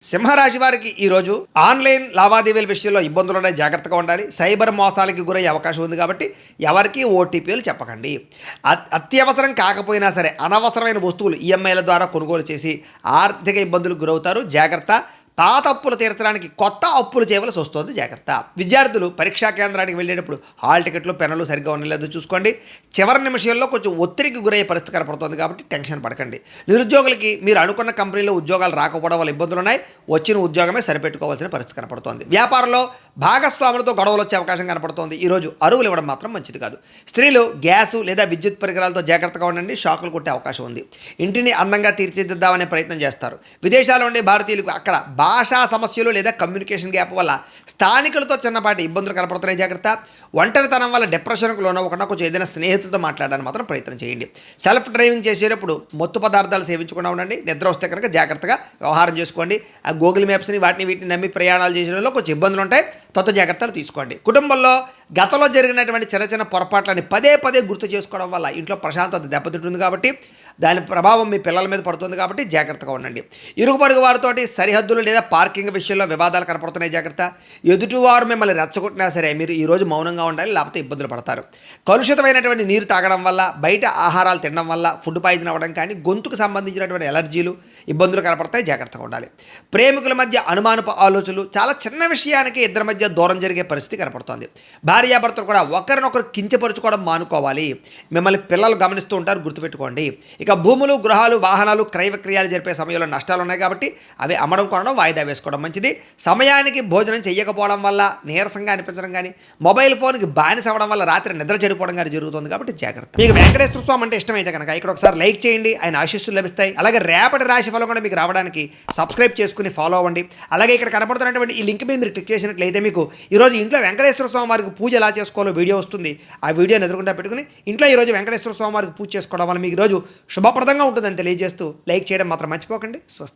సింహరాశి వారికి ఈరోజు ఆన్లైన్ లావాదేవీల విషయంలో ఇబ్బందులున్నాయి, జాగ్రత్తగా ఉండాలి. సైబర్ మోసాలకి గురయ్యే అవకాశం ఉంది కాబట్టి ఎవరికి ఓటీపీలు చెప్పకండి. అత్యవసరం కాకపోయినా సరే అనవసరమైన వస్తువులు ఈఎంఐల ద్వారా కొనుగోలు చేసి ఆర్థిక ఇబ్బందులకు గురవుతారు. జాగ్రత్త. పాత అప్పులు తీర్చడానికి కొత్త అప్పులు చేయవలసి వస్తుంది. జాగ్రత్త. విద్యార్థులు పరీక్షా కేంద్రానికి వెళ్ళేటప్పుడు హాల్ టికెట్లు పెన్నులు సరిగ్గా ఉండలేదో చూసుకోండి. చివరి నిమిషంలో కొంచెం ఒత్తిడికి గురయ్యే పరిస్థితి కనపడుతుంది కాబట్టి టెన్షన్ పడకండి. నిరుద్యోగులకి మీరు అనుకున్న కంపెనీలో ఉద్యోగాలు రాకపోవడం వల్ల ఇబ్బందులు ఉన్నాయి. వచ్చిన ఉద్యోగమే సరిపెట్టుకోవాల్సిన పరిస్థితి కనపడుతోంది. వ్యాపారంలో భాగస్వాములతో గొడవలు వచ్చే అవకాశం కనపడుతోంది. ఈరోజు అరువులు ఇవ్వడం మాత్రం మంచిది కాదు. స్త్రీలు గ్యాసు లేదా విద్యుత్ పరికరాలతో జాగ్రత్తగా ఉండండి. షాకులు కొట్టే అవకాశం ఉంది. ఇంటిని అందంగా తీర్చిదిద్దామనే ప్రయత్నం చేస్తారు. విదేశాల్లో ఉండే భారతీయులకు అక్కడ భాషా సమస్యలు లేదా కమ్యూనికేషన్ గ్యాప్ వల్ల స్థానికులతో చిన్నపాటి ఇబ్బందులు కనపడుతున్నాయి. జాగ్రత్త. ఒంటరితనం వల్ల డిప్రెషన్కు లోనవ్వకుండా కొంచెం ఏదైనా స్నేహితులతో మాట్లాడడానికి మాత్రం ప్రయత్నం చేయండి. సెల్ఫ్ డ్రైవింగ్ చేసేటప్పుడు మత్తు పదార్థాలు సేవించకుండా ఉండండి. నిద్ర వస్తే కనుక జాగ్రత్తగా వ్యవహారం చేసుకోండి. ఆ గూగుల్ మ్యాప్స్ని వీటిని నమ్మి ప్రయాణాలు చేసడంలో కొంచెం ఇబ్బందులు ఉంటాయి. జాగ్రత్తలు తీసుకోండి. కుటుంబంలో గతంలో జరిగినటువంటి చిన్న చిన్న పొరపాట్లని పదే గుర్తు చేసుకోవడం వల్ల ఇంట్లో ప్రశాంతత దెబ్బతింటుంది కాబట్టి దాని ప్రభావం మీ పిల్లల మీద పడుతుంది కాబట్టి జాగ్రత్తగా ఉండండి. ఇరుగు పొరుగు వారితోటి సరిహద్దులు లేదా పార్కింగ్ విషయంలో వివాదాలు కనపడుతున్నాయి. జాగ్రత్త. ఎదుటివారు మిమ్మల్ని రెచ్చగొట్టినా సరే మీరు ఈరోజు మౌనంగా ఉండాలి, లేకపోతే ఇబ్బందులు పడతారు. కలుషితమైనటువంటి నీరు తాగడం వల్ల, బయట ఆహారాలు తినడం వల్ల ఫుడ్ పాయిజన్ అవ్వడం కానీ గొంతుకు సంబంధించినటువంటి ఎలర్జీలు ఇబ్బందులు కనపడతాయి. జాగ్రత్తగా ఉండాలి. ప్రేమికుల మధ్య అనుమానపు ఆలోచనలు, చాలా చిన్న విషయానికి ఇద్దరి మధ్య దూరం జరిగే పరిస్థితి కనపడుతోంది. భార్యాభర్తలు కూడా ఒకరినొకరు కించపరుచుకోవడం మానుకోవాలి. మిమ్మల్ని పిల్లలు గమనిస్తూ ఉంటారు, గుర్తుపెట్టుకోండి. ఇక భూములు, గృహాలు, వాహనాలు క్రయ విక్రయాలు జరిపే సమయంలో నష్టాలు ఉన్నాయి కాబట్టి అవి అమ్మడం కొనడం వాయిదా వేసుకోవడం మంచిది. సమయానికి భోజనం చేయకపోవడం వల్ల నీరసంగా అనిపించడం కానీ, మొబైల్ ఫోన్కి బానిస అవ్వడం వల్ల రాత్రి నిద్ర చెడిపోవడం కానీ జరుగుతుంది కాబట్టి జాగ్రత్త. మీకు వెంకటేశ్వర స్వామి అంటే ఇష్టమైతే కనుక ఇక్కడ ఒకసారి లైక్ చేయండి, ఆయన ఆశీస్సులు లభిస్తాయి. అలాగే రేపటి రాశి ఫలం కూడా మీకు రావడానికి సబ్స్క్రైబ్ చేసుకుని ఫాలో అవ్వండి. అలాగే ఇక్కడ కనపడుతున్నటువంటి ఈ లింక్ మీద మీరు క్లిక్ చేసినట్లయితే మీకు ఈరోజు ఇంట్లో వెంకటేశ్వర స్వామి వారికి పూజ ఎలా చేసుకోవాలో వీడియో వస్తుంది. ఆ వీడియోని ఎదురుకుండా పెట్టుకుని ఇంట్లో ఈరోజు వెంకటేశ్వర స్వామి వారికి పూజ చేసుకోవడం వల్ల మీకు ఈరోజు శుభప్రదంగా ఉంటుందని తెలియజేస్తూ లైక్ చేయడం మాత్రం మర్చిపోకండి. స్వస్తి.